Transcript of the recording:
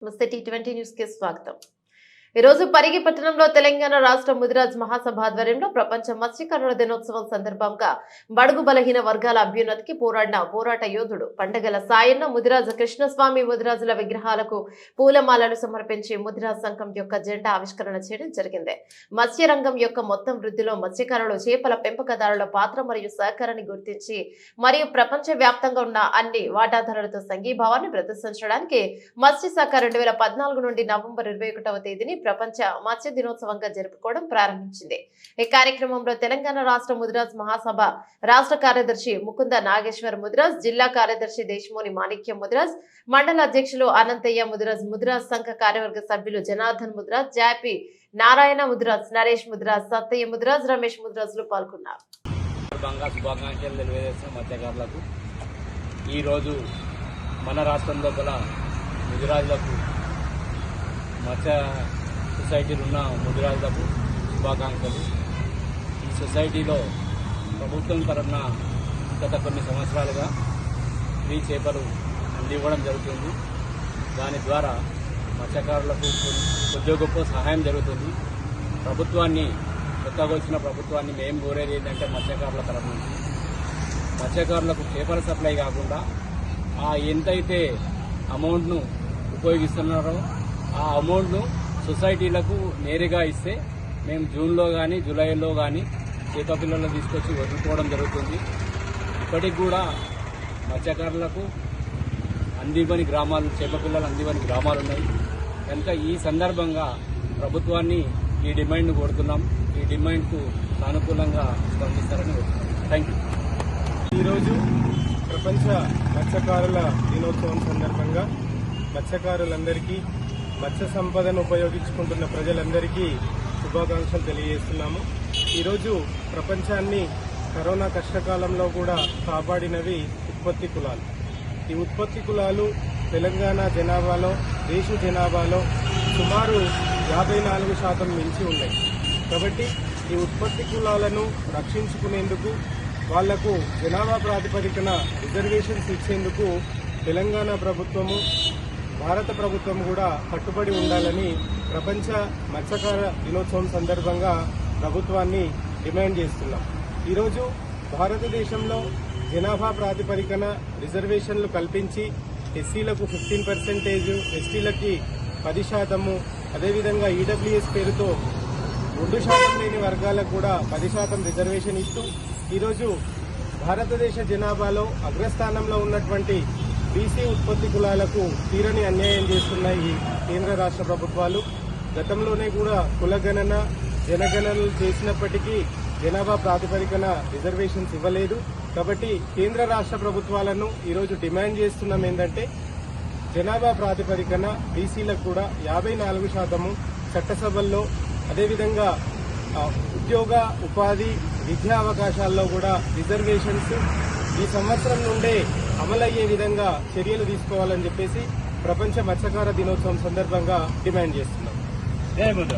నమస్తే T20 news కి స్వాగతం। ఈ రోజు పరిగి పట్టణంలో తెలంగాణ రాష్ట్ర ముదిరాజ్ మహాసభ ఆధ్వర్యంలో ప్రపంచ మత్స్యకారుల దినోత్సవం సందర్భంగా బడుగు బలహీన వర్గాల అభ్యున్నతికి పోరాడిన పోరాట యోధుడు పండగల సాయన్న ముదిరాజ్ కృష్ణస్వామి ముదిరాజుల విగ్రహాలకు పూలమాలలు సమర్పించి ముదిరాజ్ సంఘం యొక్క జెండా ఆవిష్కరణ చేయడం జరిగింది। మత్స్య రంగం యొక్క మొత్తం వృద్ధిలో మత్స్యకారులు చేపల పెంపకదారుల పాత్ర మరియు సహకారాన్ని గుర్తించి మరియు ప్రపంచ వ్యాప్తంగా ఉన్న అన్ని వాటాదారులతో సంఘీభావాన్ని ప్రదర్శించడానికి మత్స్య శాఖ 2014 నుండి నవంబర్ 21వ తేదీని ప్రపంచ మత్స్య దినోత్సవంగా జరుపుకోవడం ప్రారంభించింది। ఈ కార్యక్రమంలో తెలంగాణ రాష్ట్ర ముదిరాజ్ మహాసభ రాష్ట్ర కార్యదర్శి ముకుంద నాగేశ్వర్ ముదిరాజ్, జిల్లా కార్యదర్శి దేశమూని మాణిక్యం ముదిరాజ్, మండల అధ్యక్షులు అనంతయ్య ముదిరాజ్, ముదిరాజ్ సంఘ కార్యవర్గ సభ్యులు జనార్దన్ ముదిరాజ్, జాపి నారాయణ ముదిరాజ్, నరేష్ ముదిరాజ్, సత్తయ్య ముదిరాజ్, రమేష్ ముదిరాజులు పాల్గొన్నారు। ఈ రోజు మన రాష్ట్రంలో గల ముదిరాజులకు మత్స్య సొసైటీలు ఉన్న ముదిరాజులకు శుభాకాంక్షలు। ఈ సొసైటీలో ప్రభుత్వం తరఫున గత కొన్ని సంవత్సరాలుగా ఫ్రీ చేపలు అందివ్వడం జరుగుతుంది। దాని ద్వారా మత్స్యకారులకు కొద్ది గొప్ప సహాయం జరుగుతుంది। ప్రభుత్వాన్ని కొత్తగా వచ్చిన ప్రభుత్వాన్ని మేము కోరేది ఏంటంటే మత్స్యకారుల తరఫు నుంచి మత్స్యకారులకు చేపల సప్లై కాకుండా ఎంతైతే అమౌంట్ను ఉపయోగిస్తున్నారో ఆ అమౌంట్ను సొసైటీలకు నేరుగా ఇస్తే మేము జూన్లో కానీ జూలైలో కానీ చేప పిల్లలను తీసుకొచ్చి వదులుకోవడం జరుగుతుంది। ఇప్పటికి కూడా మత్స్యకారులకు అందివ్వని గ్రామాలు, చేప పిల్లలు అందివ్వని గ్రామాలు ఉన్నాయి కనుక ఈ సందర్భంగా ప్రభుత్వాన్ని ఈ డిమాండ్ను కోరుతున్నాం। ఈ డిమాండ్కు సానుకూలంగా స్పందిస్తారని కోరుతున్నాం। Thank you. ఈరోజు ప్రపంచ మత్స్యకారుల దినోత్సవం సందర్భంగా మత్స్యకారులందరికీ, మత్స్య సంపదను ఉపయోగించుకుంటున్న ప్రజలందరికీ శుభాకాంక్షలు తెలియజేస్తున్నాము। ఈరోజు ప్రపంచాన్ని కరోనా కష్టకాలంలో కూడా కాపాడినవి ఉత్పత్తి కులాలు। ఈ ఉత్పత్తి కులాలు తెలంగాణ జనాభాలో, దేశ జనాభాలో సుమారు 54% మించి ఉన్నాయి కాబట్టి ఈ ఉత్పత్తి కులాలను రక్షించుకునేందుకు, వాళ్లకు జనాభా ప్రాతిపదికన రిజర్వేషన్స్ ఇచ్చేందుకు తెలంగాణ ప్రభుత్వము, భారత ప్రభుత్వం కూడా కట్టుబడి ఉండాలని ప్రపంచ మత్స్యకార దినోత్సవం సందర్భంగా ప్రభుత్వాన్ని డిమాండ్ చేస్తున్నాం। ఈరోజు భారతదేశంలో జనాభా ప్రాతిపదికన రిజర్వేషన్లు కల్పించి ఎస్సీలకు 15%, ఎస్టీలకి 10%, అదేవిధంగా ఈడబ్ల్యూఎస్ పేరుతో 2% లేని వర్గాలకు కూడా 10% రిజర్వేషన్ ఇస్తూ ఈరోజు భారతదేశ జనాభాలో అగ్రస్థానంలో ఉన్నటువంటి బీసీ ఉత్పత్తి కులాలకు తీరని అన్యాయం చేస్తున్నాయి కేంద్ర రాష్ట్ర ప్రభుత్వాలు। గతంలోనే కూడా కులగణన, జనగణనలు చేసినప్పటికీ జనాభా ప్రాతిపదికన రిజర్వేషన్స్ ఇవ్వలేదు కాబట్టి కేంద్ర రాష్ట్ర ప్రభుత్వాలను ఈరోజు డిమాండ్ చేస్తున్నాం ఏంటంటే జనాభా ప్రాతిపదికన బీసీలకు కూడా 54% చట్టసభల్లో, అదేవిధంగా ఉద్యోగ, ఉపాధి, విద్యా అవకాశాల్లో కూడా రిజర్వేషన్స్ ఈ సంవత్సరం నుండే అమలయ్యే విధంగా చర్యలు తీసుకోవాలని చెప్పేసి ప్రపంచ మత్స్యకార దినోత్సవం సందర్భంగా డిమాండ్ చేస్తున్నాం।